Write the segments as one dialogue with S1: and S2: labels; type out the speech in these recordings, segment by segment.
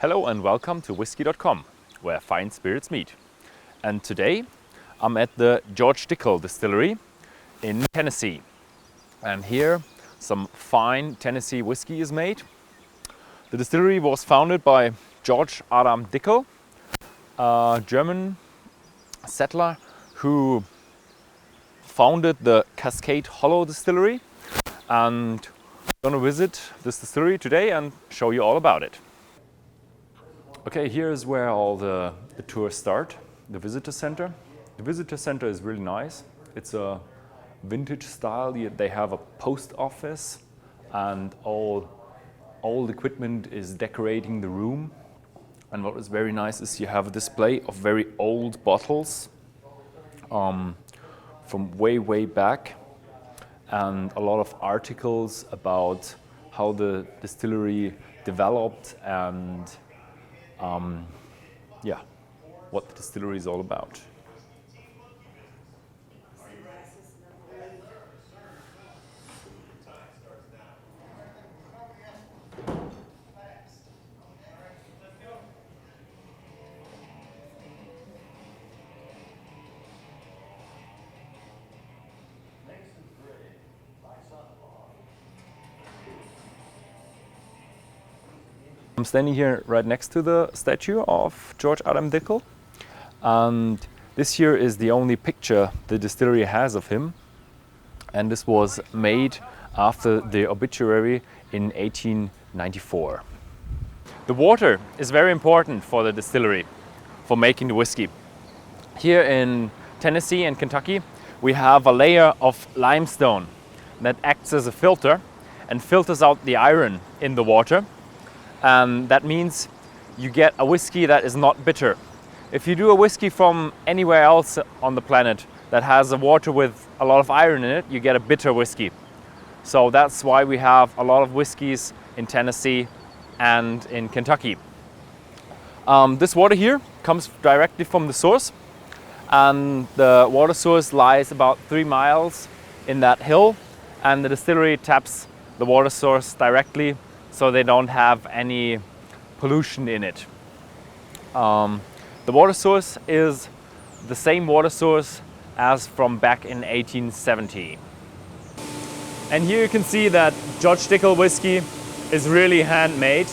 S1: Hello and welcome to Whisky.com, where fine spirits meet. And today I'm at the George Dickel Distillery in Tennessee. And here some fine Tennessee whiskey is made. The distillery was founded by George Dickel, a German settler who founded the Cascade Hollow Distillery. And I'm going to visit this distillery today and show you all about it. Okay, here's where all the tours start, the visitor center. The visitor center is really nice. It's a vintage style. They have a post office and all old equipment is decorating the room. And what is very nice is you have a display of very old bottles from way back, and a lot of articles about how the distillery developed and what the distillery is all about. I'm standing here right next to the statue of George Dickel, and this here is the only picture the distillery has of him, and this was made after the obituary in 1894. The water is very important for the distillery for making the whiskey. Here in Tennessee and Kentucky we have a layer of limestone that acts as a filter and filters out the iron in the water. And that means you get a whiskey that is not bitter. If you do a whiskey from anywhere else on the planet that has a water with a lot of iron in it, you get a bitter whiskey. So that's why we have a lot of whiskeys in Tennessee and in Kentucky. This water here comes directly from the source, and the water source lies about 3 miles in that hill, and the distillery taps the water source directly, so they don't have any pollution in it. The water source is the same water source as from back in 1870. And here you can see that George Dickel whiskey is really handmade.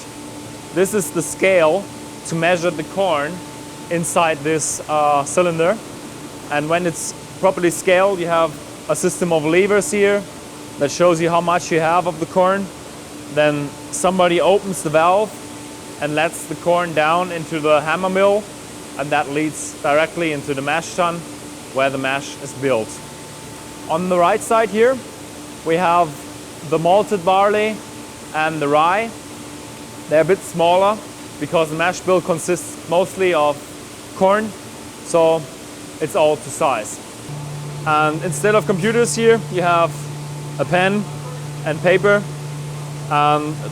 S1: This is the scale to measure the corn inside this cylinder. And when it's properly scaled, you have a system of levers here that shows you how much you have of the corn. Then somebody opens the valve and lets the corn down into the hammer mill, and that leads directly into the mash tun where the mash is built. On the right side here we have the malted barley and the rye. They're a bit smaller because the mash bill consists mostly of corn, so it's all to size. And instead of computers here you have a pen and paper.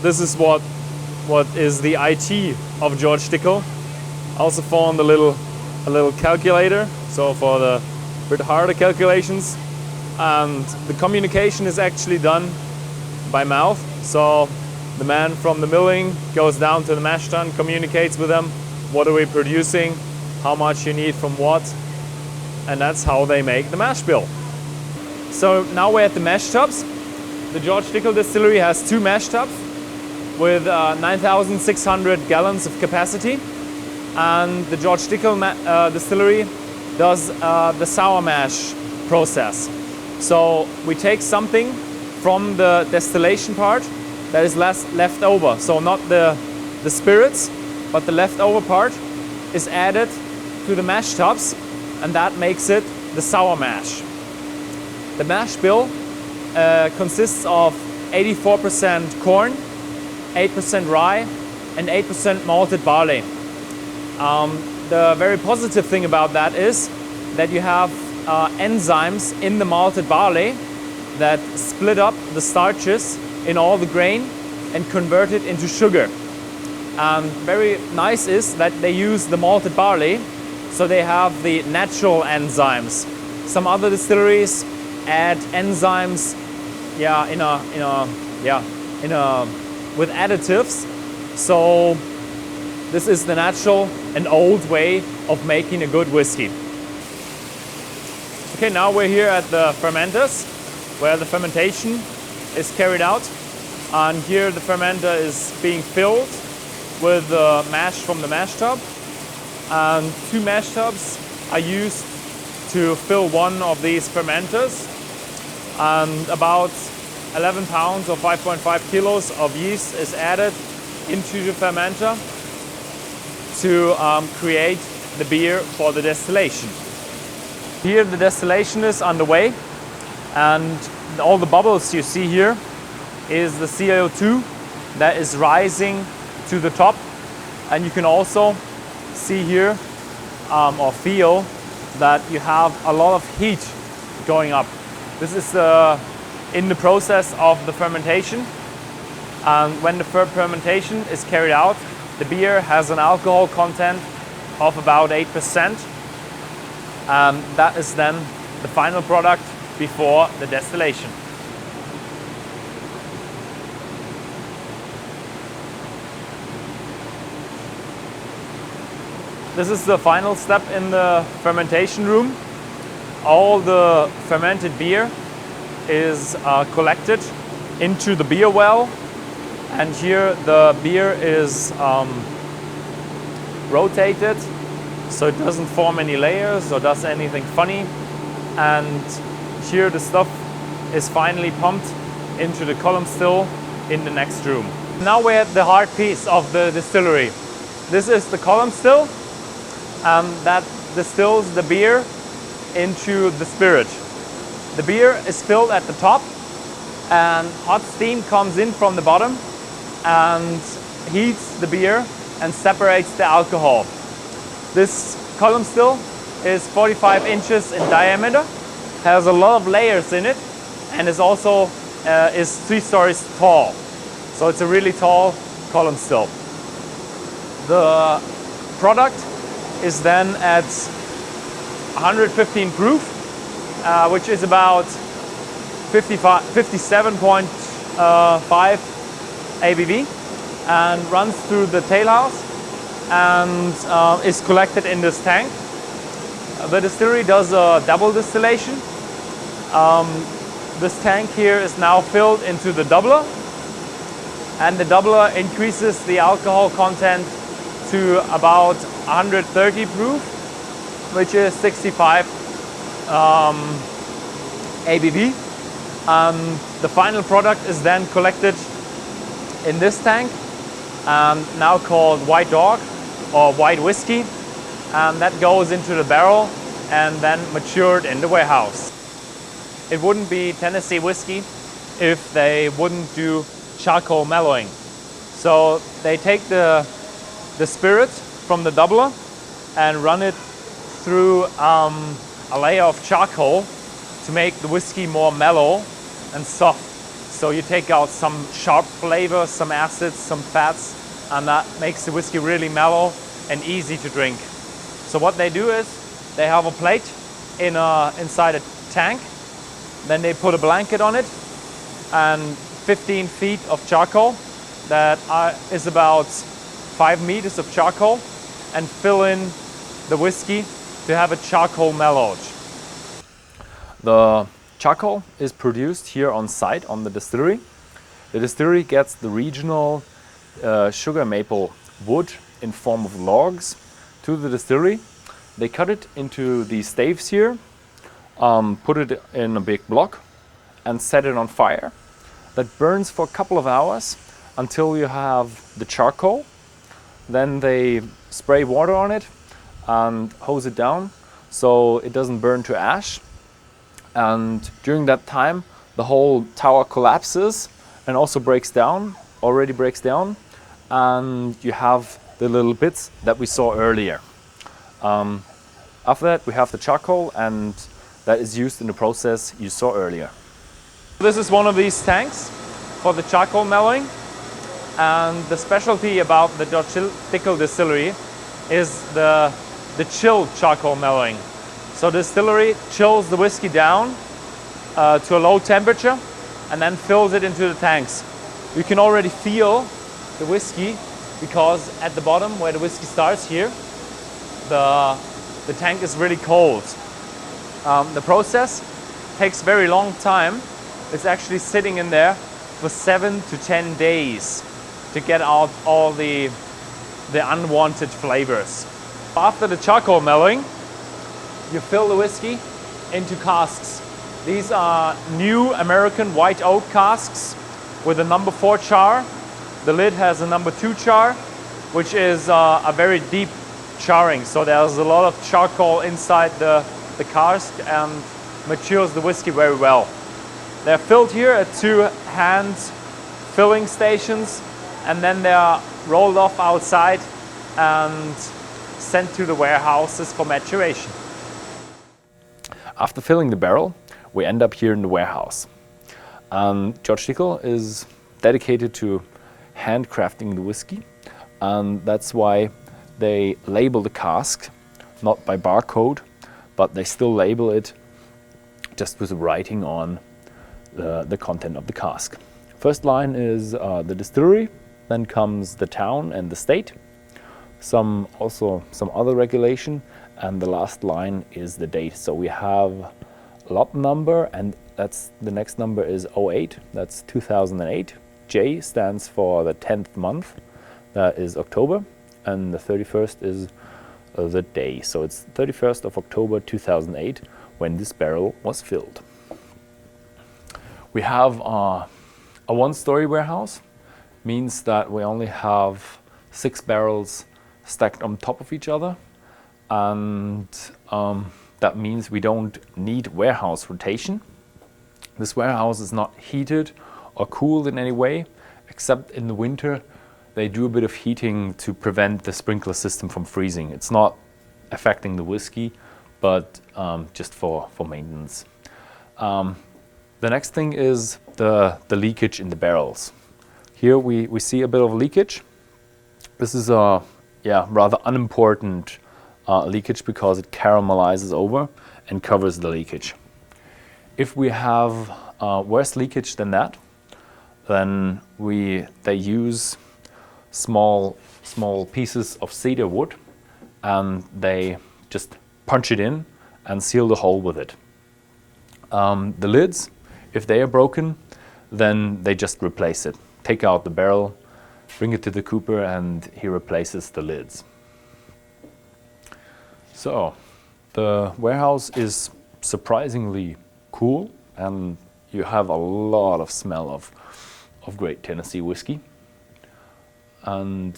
S1: This is what is the IT of George Dickel. I also found a little calculator, so for the bit harder calculations. And the communication is actually done by mouth. So the man from the milling goes down to the mash tun, communicates with them. What are we producing? How much you need from what? And that's how they make the mash bill. So now we're at the mash tubs. The George Dickel Distillery has 2 mash tubs with 9,600 gallons of capacity, and the George Dickel Distillery does the sour mash process. So we take something from the distillation part that is left over, so not the spirits, but the leftover part is added to the mash tubs, and that makes it the sour mash. The mash bill consists of 84% corn, 8% rye, and 8% malted barley. The very positive thing about that is that you have enzymes in the malted barley that split up the starches in all the grain and convert it into sugar. And very nice is that they use the malted barley, so they have the natural enzymes. Some other distilleries add enzymes with additives. So This is the natural and old way of making a good whiskey. Okay, now we're here at the fermenters, where the fermentation is carried out. And here the fermenter is being filled with the mash from the mash tub. And 2 mash tubs are used to fill one of these fermenters. And about 11 pounds or 5.5 kilos of yeast is added into the fermenter to create the beer for the distillation. Here the distillation is underway, and all the bubbles you see here is the CO2 that is rising to the top. And you can also see here or feel that you have a lot of heat going up. This is in the process of the fermentation, and when the fermentation is carried out, the beer has an alcohol content of about 8%, and that is then the final product before the distillation. This is the final step in the fermentation room. All the fermented beer is collected into the beer well, and here the beer is rotated so it doesn't form any layers or does anything funny. And here the stuff is finally pumped into the column still in the next room. Now we're at the hard piece of the distillery. This is the column still that distills the beer into the spirit. The beer is filled at the top, and hot steam comes in from the bottom and heats the beer and separates the alcohol. This column still is 45 inches in diameter, has a lot of layers in it, and is also is 3 stories tall. So it's a really tall column still. The product is then at 115 proof, which is about 57.5 ABV, and runs through the tailhouse and is collected in this tank. The distillery does a double distillation. This tank here is now filled into the doubler, and the doubler increases the alcohol content to about 130 proof, which is 65 ABV. The final product is then collected in this tank, now called White Dog or White Whiskey, and that goes into the barrel and then matured in the warehouse. It wouldn't be Tennessee whiskey if they wouldn't do charcoal mellowing. So they take the spirit from the doubler and run it through a layer of charcoal to make the whiskey more mellow and soft. So you take out some sharp flavors, some acids, some fats, and that makes the whiskey really mellow and easy to drink. So what they do is they have a plate inside a tank, then they put a blanket on it and 15 feet of charcoal that is about 5 meters of charcoal, and fill in the whiskey to have a charcoal mellowed. The charcoal is produced here on site on the distillery. The distillery gets the regional sugar maple wood in form of logs to the distillery. They cut it into these staves here, put it in a big block and set it on fire. That burns for a couple of hours until you have the charcoal. Then they spray water on it and hose it down so it doesn't burn to ash. And during that time, the whole tower collapses and also already breaks down, and you have the little bits that we saw earlier. After that, we have the charcoal, and that is used in the process you saw earlier. This is one of these tanks for the charcoal mellowing, and the specialty about the George Dickel distillery is the chilled charcoal mellowing. So the distillery chills the whiskey down to a low temperature and then fills it into the tanks. You can already feel the whiskey because at the bottom where the whiskey starts here, the tank is really cold. The process takes very long time. It's actually sitting in there for 7 to 10 days to get out all the unwanted flavors. After the charcoal mellowing, you fill the whiskey into casks. These are new American white oak casks with a number 4 char. The lid has a number 2 char, which is a very deep charring. So there's a lot of charcoal inside the cask and matures the whiskey very well. They're filled here at 2 hand filling stations, and then they are rolled off outside and sent to the warehouses for maturation. After filling the barrel, we end up here in the warehouse. George Dickel is dedicated to handcrafting the whiskey, and that's why they label the cask not by barcode, but they still label it just with writing on the content of the cask. First line is the distillery, then comes the town and the state, also some other regulation, and the last line is the date. So we have lot number, and that's the next number is 08, that's 2008. J stands for the 10th month, that is October, and the 31st is the day. So it's 31st of October 2008 when this barrel was filled. We have a one-story warehouse, means that we only have 6 barrels stacked on top of each other, and that means we don't need warehouse rotation. This warehouse is not heated or cooled in any way, except in the winter they do a bit of heating to prevent the sprinkler system from freezing. It's not affecting the whiskey, but just for maintenance. The next thing is the leakage in the barrels. Here we see a bit of leakage. This is a rather unimportant leakage because it caramelizes over and covers the leakage. If we have worse leakage than that, then they use small pieces of cedar wood, and they just punch it in and seal the hole with it. The lids, if they are broken, then they just replace it. Take out the barrel, bring it to the cooper, and he replaces the lids. So the warehouse is surprisingly cool, and you have a lot of smell of great Tennessee whiskey. And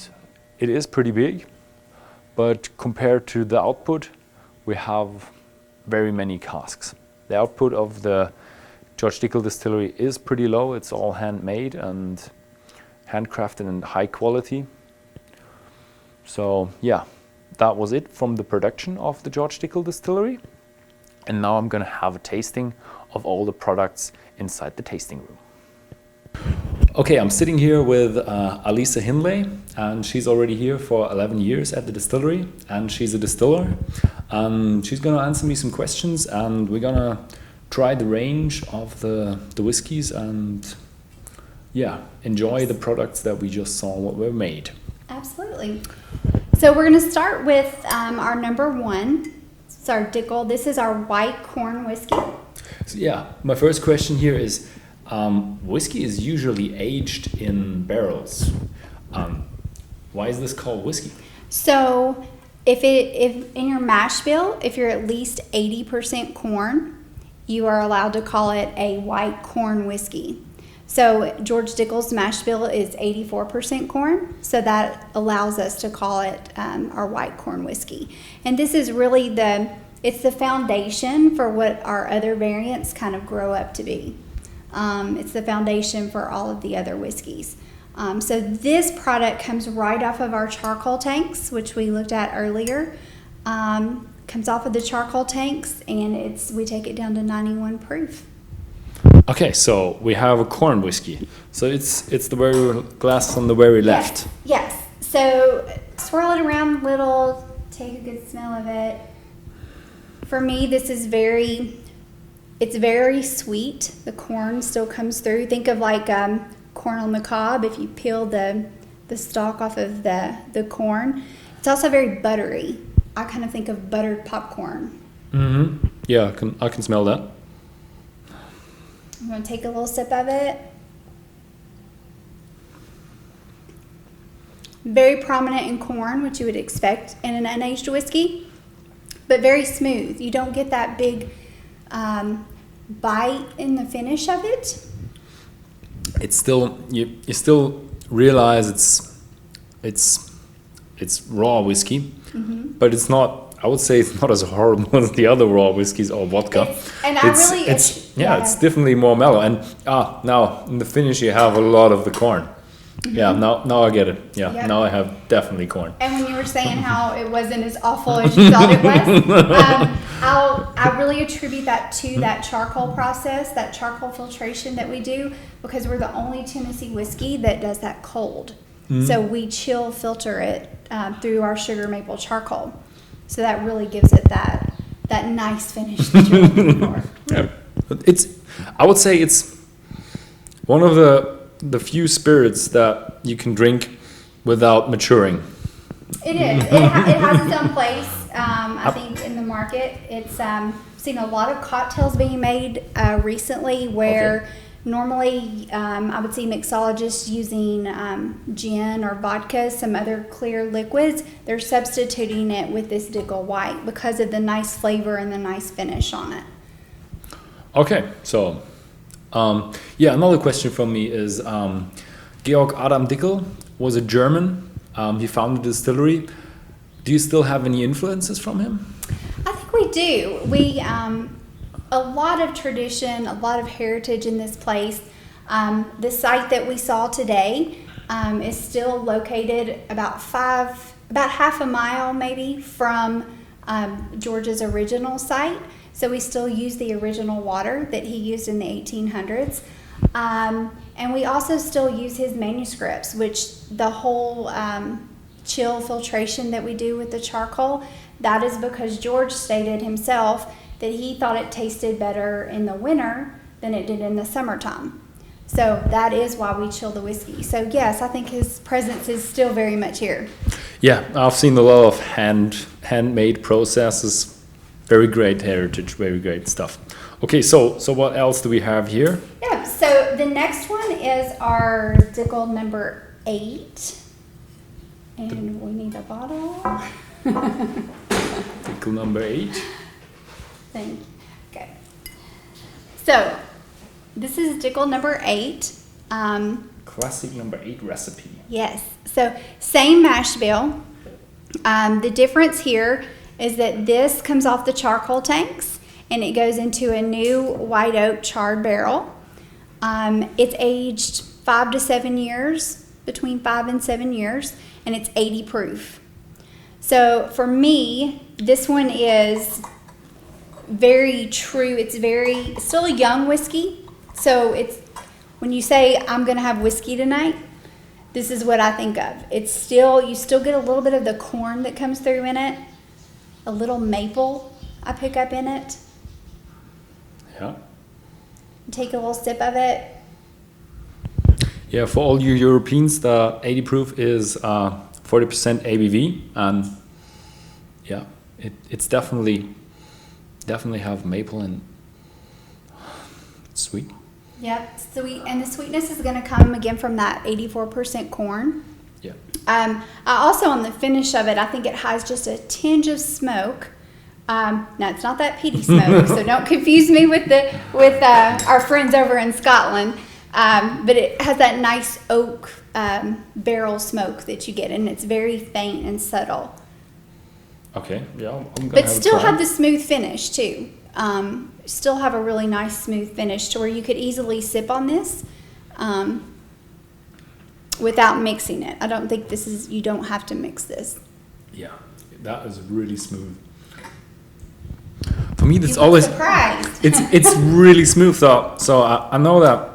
S1: it is pretty big, but compared to the output, we have very many casks. The output of the George Dickel Distillery is pretty low. It's all handmade and handcrafted and high quality. So yeah, that was it from the production of the George Dickel Distillery. And now I'm going to have a tasting of all the products inside the tasting room. Okay, I'm sitting here with Allisa Henley, and she's already here for 11 years at the distillery, and she's a distiller. She's going to answer me some questions, and we're going to try the range of the whiskeys and enjoy the products that we just saw what were made.
S2: Absolutely. So we're going to start with our number 1. It's our Dickel. This is our white corn whiskey.
S1: So my first question here is, whiskey is usually aged in barrels. Why is this called whiskey?
S2: So if in your mash bill, if you're at least 80% corn, you are allowed to call it a white corn whiskey. So George Dickel's mash bill is 84% corn, so that allows us to call it our white corn whiskey. And this is really it's the foundation for what our other variants kind of grow up to be. It's the foundation for all of the other whiskeys. So this product comes right off of our charcoal tanks, which we looked at earlier. Comes off of the charcoal tanks, and we take it down to 91 proof.
S1: Okay, so we have a corn whiskey. So it's the very glass on the very left.
S2: Yes. So swirl it around a little, take a good smell of it. For me, this is it's very sweet. The corn still comes through. Think of like corn on the cob. If you peel the the stalk off of the corn. It's also very buttery. I kind of think of buttered popcorn.
S1: Mm-hmm. Yeah, I can smell that.
S2: I'm going to take a little sip of it. Very prominent in corn, which you would expect in an unaged whiskey, but very smooth. You don't get that big bite in the finish of it.
S1: It's still you still realize it's raw whiskey, but it's not. I would say it's not as horrible as the other raw whiskeys or vodka. It's definitely more mellow. And now in the finish you have a lot of the corn. Mm-hmm. Yeah, now I get it. Yeah, yep. Now I have definitely corn.
S2: And when you were saying how it wasn't as awful as you thought it was, I really attribute that to that charcoal process, that charcoal filtration that we do, because we're the only Tennessee whiskey that does that cold. Mm-hmm. So we chill filter it through our sugar maple charcoal. So that really gives it that nice finish that you're looking for.
S1: Yeah. I would say it's one of the few spirits that you can drink without maturing.
S2: It is. It has its own place, I think, in the market. It's seen a lot of cocktails being made recently where normally I would see mixologists using gin or vodka, some other clear liquids. They're substituting it with this Dickel White because of the nice flavor and the nice finish on it.
S1: Okay, so another question from me is Georg Adam Dickel was a German. He founded the distillery. Do you still have any influences from him?
S2: I think we do. We a lot of tradition, a lot of heritage in this place. The site that we saw today is still located about half a mile maybe from George's original site. So we still use the original water that he used in the 1800s. And we also still use his manuscripts, which the whole chill filtration that we do with the charcoal, that is because George stated himself that he thought it tasted better in the winter than it did in the summertime. So that is why we chill the whiskey. So yes, I think his presence is still very much here.
S1: Yeah, I've seen a lot of handmade processes. Very great heritage, very great stuff. Okay, so what else do we have here?
S2: Yeah, so the next one is our Dickel number 8. And we need a bottle.
S1: Dickel number 8.
S2: Thank you. Okay. So this is Dickel number 8.
S1: Classic number 8 recipe.
S2: Yes. So same mash bill. The difference here is that this comes off the charcoal tanks and it goes into a new white oak charred barrel. It's aged 5 to 7 years, between 5 and 7 years, and it's 80 proof. So for me, this one is very true. It's still a young whiskey. So it's when you say I'm going to have whiskey tonight, this is what I think of. You still get a little bit of the corn that comes through in it, a little maple I pick up in it.
S1: Yeah.
S2: Take a little sip of it.
S1: Yeah, for all you Europeans, the 80 proof is 40% ABV, and yeah, it's definitely have maple and it's sweet.
S2: Yep, sweet, and the sweetness is going to come again from that 84% corn.
S1: Yeah.
S2: I also on the finish of it, I think it has just a tinge of smoke. Now it's not that peaty smoke, so don't confuse me with our friends over in Scotland. But it has that nice oak barrel smoke that you get, and it's very faint and subtle.
S1: Okay, yeah.
S2: But still have the smooth finish too. Still have a really nice smooth finish to where you could easily sip on this without mixing it. I don't think you don't have to mix this.
S1: Yeah, that is really smooth. For me, that's always
S2: surprised.
S1: It's really smooth though. So I know that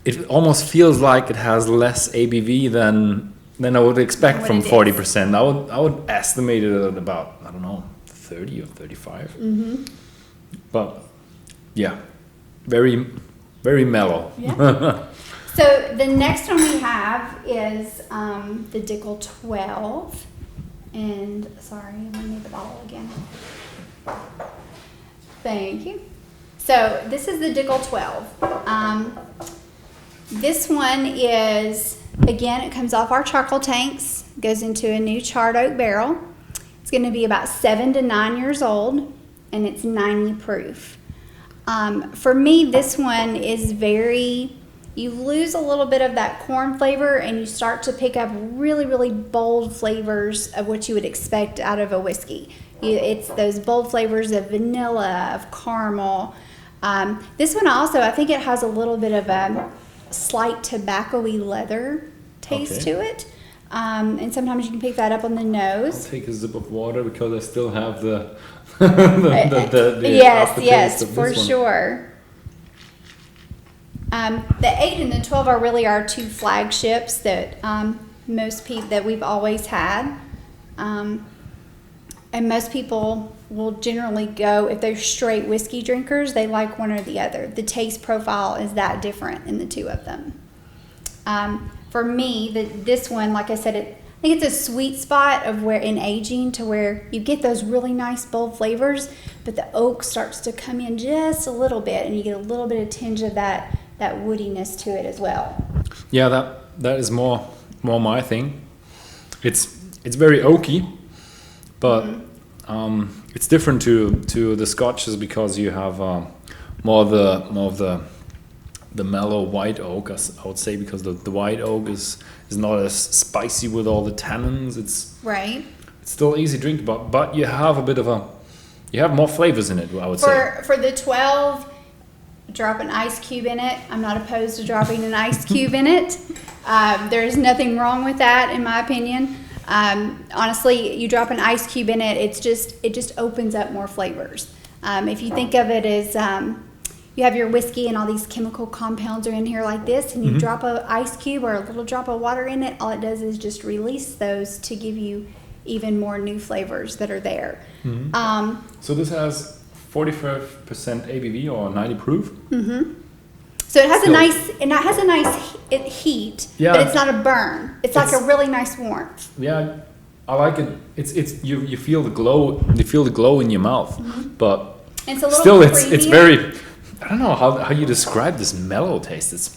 S1: it almost feels like it has less ABV than I would expect from 40%. I would estimate it at about, I don't know, 30 or 35.
S2: Mm-hmm.
S1: But yeah, very, very mellow.
S2: Yeah. So the next one we have is the Dickel 12. And sorry, let me need the bottle again. Thank you. So this is the Dickel 12. This one is, again, it comes off our charcoal tanks, goes into a new charred oak barrel. It's going to be about 7 to 9 years old, and it's 90 proof. For me, this one is you lose a little bit of that corn flavor and you start to pick up really, really bold flavors of what you would expect out of a whiskey. It's those bold flavors of vanilla, of caramel. This one also, I think it has a little bit of a slight tobacco-y leather taste to it. And sometimes you can pick that up on the nose.
S1: I'll take a sip of water because I still have the
S2: yes, for sure. The 8 and the 12 are really our two flagships that most people that we've always had, and most people will generally go, if they're straight whiskey drinkers, they like one or the other. The taste profile is that different in the two of them. For me, this one, like I said, I think it's a sweet spot of where in aging to where you get those really nice bold flavors, but the oak starts to come in just a little bit, and you get a little bit of tinge of that woodiness to it as well.
S1: Yeah, that is more my thing. It's very oaky, but it's different to the Scotches because you have more of the mellow white oak, I would say, because the white oak is not as spicy with all the tannins. It's still easy drink, but you have you have more flavors in it, I would say.
S2: For the 12, drop an ice cube in it. I'm not opposed to dropping an ice cube in it. There's nothing wrong with that, in my opinion. Honestly, you drop an ice cube in it, it just opens up more flavors. If you think of it as you have your whiskey and all these chemical compounds are in here like this, and you drop an ice cube or a little drop of water in it, all it does is just release those to give you even more new flavors that are there.
S1: So this has 45% ABV or 90 proof.
S2: So it has a nice heat, but it's not a burn. It's like a really nice warmth.
S1: Yeah, I like it. It's you feel the glow. You feel the glow in your mouth, but
S2: it's a little
S1: still it's very. I don't know how you describe this mellow taste.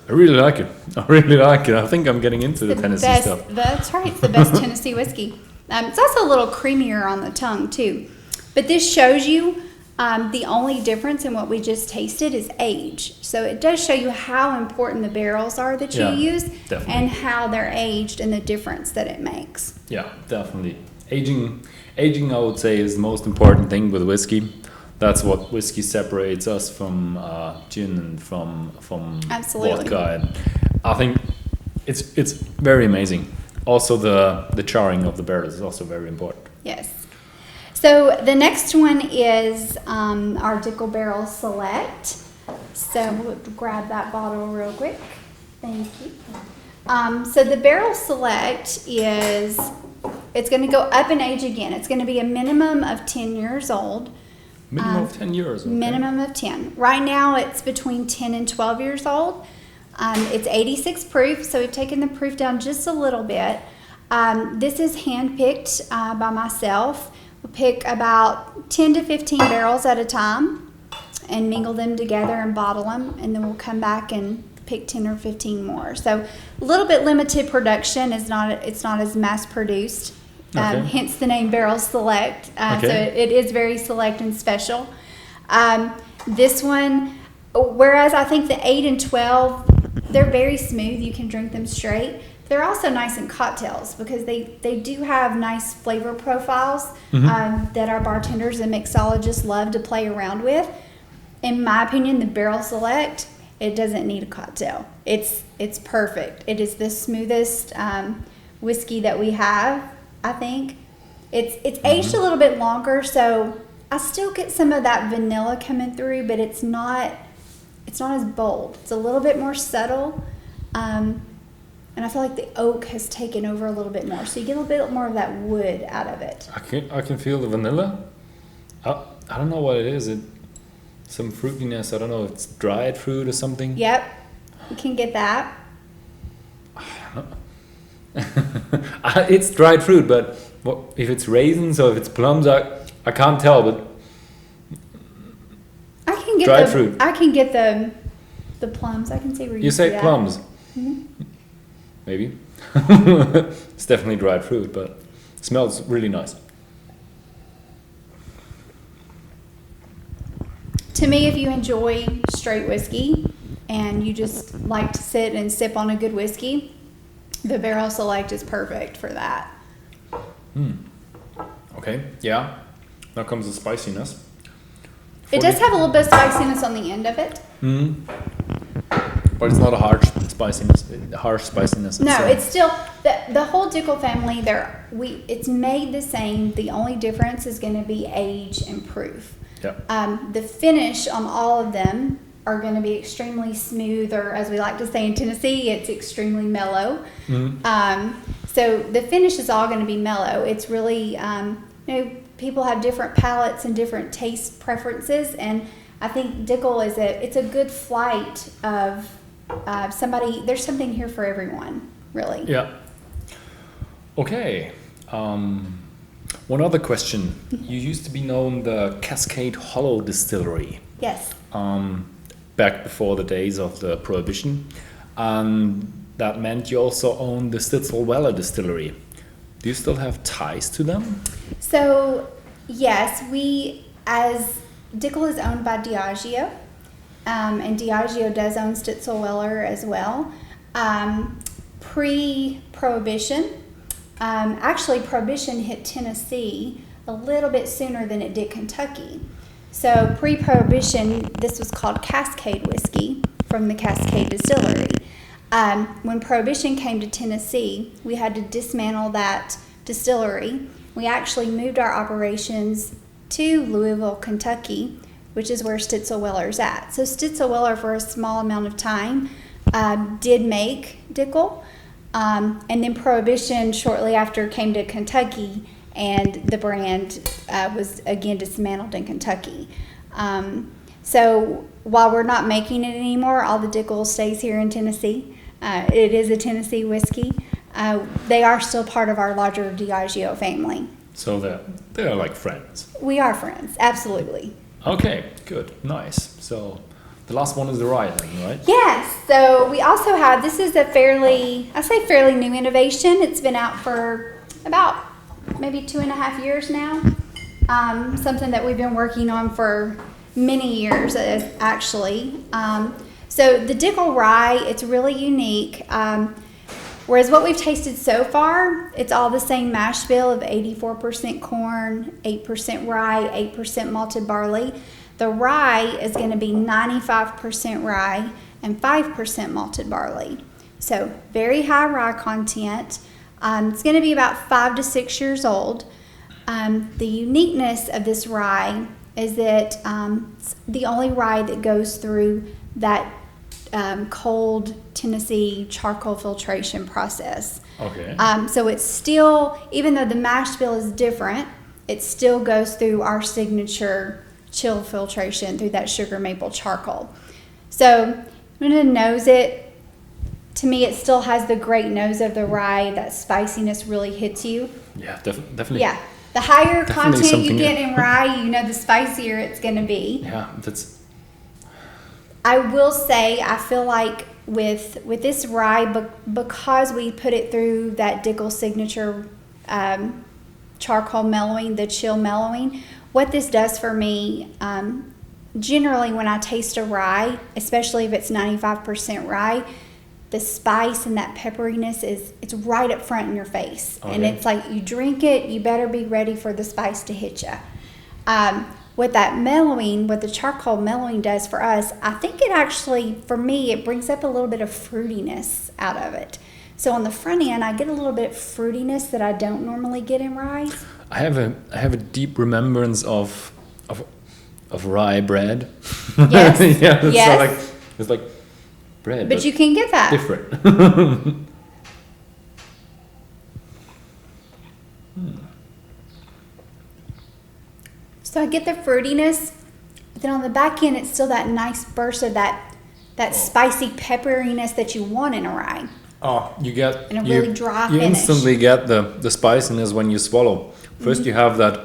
S1: I really like it. I think I'm getting into the Tennessee stuff.
S2: That's right. It's the best Tennessee whiskey. It's also a little creamier on the tongue too. But this shows you the only difference in what we just tasted is age. So it does show you how important the barrels are that you use, definitely, and how they're aged and the difference that it makes.
S1: Yeah, definitely. Aging, I would say, is the most important thing with whiskey. That's what whiskey separates us from gin and from vodka. And I think it's very amazing. Also, the charring of the barrels is also very important.
S2: Yes. So the next one is our Dickel Barrel Select. So we'll grab that bottle real quick. Thank you. So the Barrel Select it's going to go up in age again. It's going to be a minimum of 10 years old.
S1: Minimum of 10 years? Okay.
S2: Minimum of 10. Right now it's between 10 and 12 years old. It's 86 proof, so we've taken the proof down just a little bit. This is hand-picked by myself. We'll pick about 10 to 15 barrels at a time and mingle them together and bottle them, and then we'll come back and pick 10 or 15 more. So a little bit limited production. It's not as mass-produced. Okay. Hence the name Barrel Select. So it is very select and special. This one, whereas I think the 8 and 12, they're very smooth. You can drink them straight. They're also nice in cocktails because they do have nice flavor profiles that our bartenders and mixologists love to play around with. In my opinion, the Barrel Select, it doesn't need a cocktail. It's perfect. It is the smoothest whiskey that we have. I think it's aged a little bit longer, so I still get some of that vanilla coming through, but it's not as bold. It's a little bit more subtle, and I feel like the oak has taken over a little bit more, so you get a little bit more of that wood out of it.
S1: I can feel the vanilla. I don't know what it is. Some fruitiness. I don't know if it's dried fruit or something.
S2: Yep. You can get that.
S3: It's dried fruit, but if it's raisins or if it's plums, I can't tell. But
S2: I can get
S3: dried fruit.
S2: I can get the plums. I can see where you
S3: say
S2: see that.
S3: plums.
S2: Mhm.
S3: Maybe. It's definitely dried fruit, but it smells really nice.
S2: To me, if you enjoy straight whiskey and you just like to sit and sip on a good whiskey, the Barrel Select is perfect for that.
S3: Okay, yeah. Now comes the spiciness.
S2: It does have a little bit of spiciness on the end of it.
S3: But it's not a harsh spiciness.
S2: No, it's still the whole Dickel family. It's made the same. The only difference is going to be age and proof.
S3: Yeah.
S2: The finish on all of them are going to be extremely smooth, or as we like to say in Tennessee, it's extremely mellow. So the finish is all going to be mellow. It's really, people have different palates and different taste preferences, and I think Dickel it's a good flight of somebody. There's something here for everyone, really.
S3: Yeah. Okay. One other question. You used to be known the Cascade Hollow Distillery.
S2: Yes.
S3: Back before the days of the Prohibition. And that meant you also owned the Stitzel-Weller Distillery. Do you still have ties to them?
S2: So, yes, as Dickel is owned by Diageo, and Diageo does own Stitzel-Weller as well. Pre-Prohibition, actually Prohibition hit Tennessee a little bit sooner than it did Kentucky. So pre-Prohibition, this was called Cascade whiskey from the Cascade Distillery. When Prohibition came to Tennessee, we had to dismantle that distillery. We actually moved our operations to Louisville, Kentucky, which is where Stitzel-Weller's at. So Stitzel-Weller, for a small amount of time, did make Dickel. And then Prohibition shortly after came to Kentucky, and the brand was again dismantled in Kentucky. So while we're not making it anymore, all the Dickel stays here in Tennessee. It is a Tennessee whiskey. They are still part of our larger Diageo family.
S3: So they're like friends.
S2: We are friends, absolutely.
S3: Okay, good, nice. So the last one is the rye then, right?
S2: Yes. So we also have, this is a fairly new innovation. It's been out for about maybe 2.5 years now. Something that we've been working on for many years, actually. So the Dickel rye, it's really unique. Whereas what we've tasted so far, it's all the same mash bill of 84% corn, 8% rye, 8% malted barley. The rye is going to be 95% rye and 5% malted barley. So very high rye content. It's going to be about 5 to 6 years old. The uniqueness of this rye is that it's the only rye that goes through that cold Tennessee charcoal filtration process.
S3: Okay.
S2: So it's still, even though the mash bill is different, it still goes through our signature chill filtration through that sugar maple charcoal. So I'm going to nose it. To me, it still has the great nose of the rye. That spiciness really hits you.
S3: Yeah, definitely.
S2: Yeah. The higher
S3: Definitely
S2: content you get
S3: something-
S2: in rye, the spicier it's going to be.
S3: Yeah, that's...
S2: I will say, I feel like with this rye, because we put it through that Dickel signature charcoal mellowing, the chill mellowing, what this does for me, generally when I taste a rye, especially if it's 95% rye, the spice and that pepperiness it's right up front in your face. Okay. And it's like you drink it, you better be ready for the spice to hit you. What that mellowing, what the charcoal mellowing does for us, I think it actually, for me, it brings up a little bit of fruitiness out of it. So on the front end, I get a little bit of fruitiness that I don't normally get in rye.
S3: I have a deep remembrance of rye bread.
S2: Yes.
S3: Yeah,
S2: yes.
S3: It's like bread.
S2: But you can get that.
S3: Different.
S2: So I get the fruitiness, but then on the back end, it's still that nice burst of that that spicy pepperiness that you want in a rye.
S3: Oh, you get
S2: And a really dry
S3: you
S2: finish.
S3: instantly get the spiciness when you swallow. First, you have that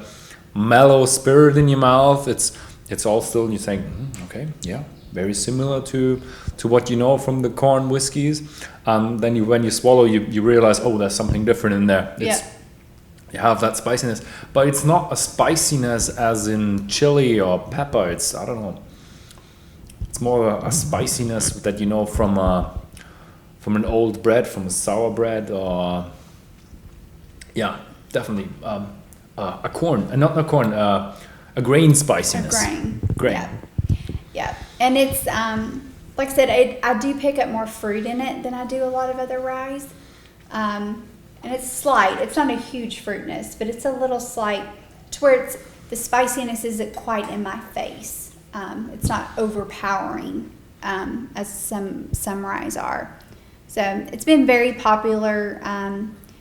S3: mellow spirit in your mouth. It's all still, and you think, okay, yeah, very similar to what you know from the corn whiskeys. Then when you swallow, you realize, oh, there's something different in there. You have that spiciness, but it's not a spiciness as in chili or pepper. It's, I don't know. It's more a spiciness that you know from an old bread, from a sour bread, or definitely a corn, not a corn, a grain spiciness.
S2: Grain. Yeah. And it's like I said, I do pick up more fruit in it than I do a lot of other ryes. And it's slight. It's not a huge fruitness, but it's a little slight to where the spiciness isn't quite in my face. It's not overpowering as some ryes are. So it's been very popular,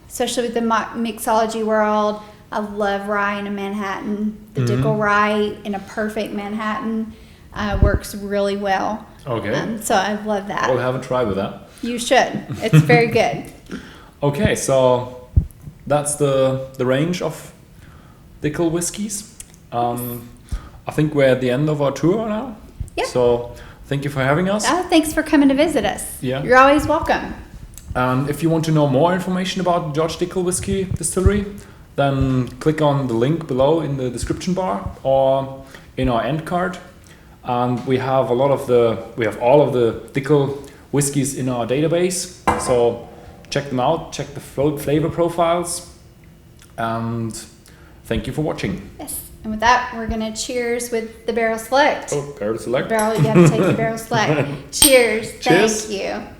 S2: especially with the mixology world. I love rye in a Manhattan. The Dickel rye in a perfect Manhattan works really well.
S3: Okay.
S2: So I love that.
S3: We'll have a try with that.
S2: You should. It's very good.
S3: Okay, so that's the range of Dickel whiskies. I think we're at the end of our tour now.
S2: Yeah.
S3: So thank you for having us.
S2: Thanks for coming to visit us.
S3: Yeah.
S2: You're always welcome.
S3: If you want to know more information about George Dickel Whiskey Distillery, then click on the link below in the description bar or in our end card. And we have all of the Dickel whiskies in our database. So check them out, check the flavor profiles, and thank you for watching.
S2: Yes. And with that, we're going to cheers with the Barrel Select.
S3: Oh, Barrel Select.
S2: You got to take the Barrel Select. Cheers.
S3: Cheers.
S2: Thank you.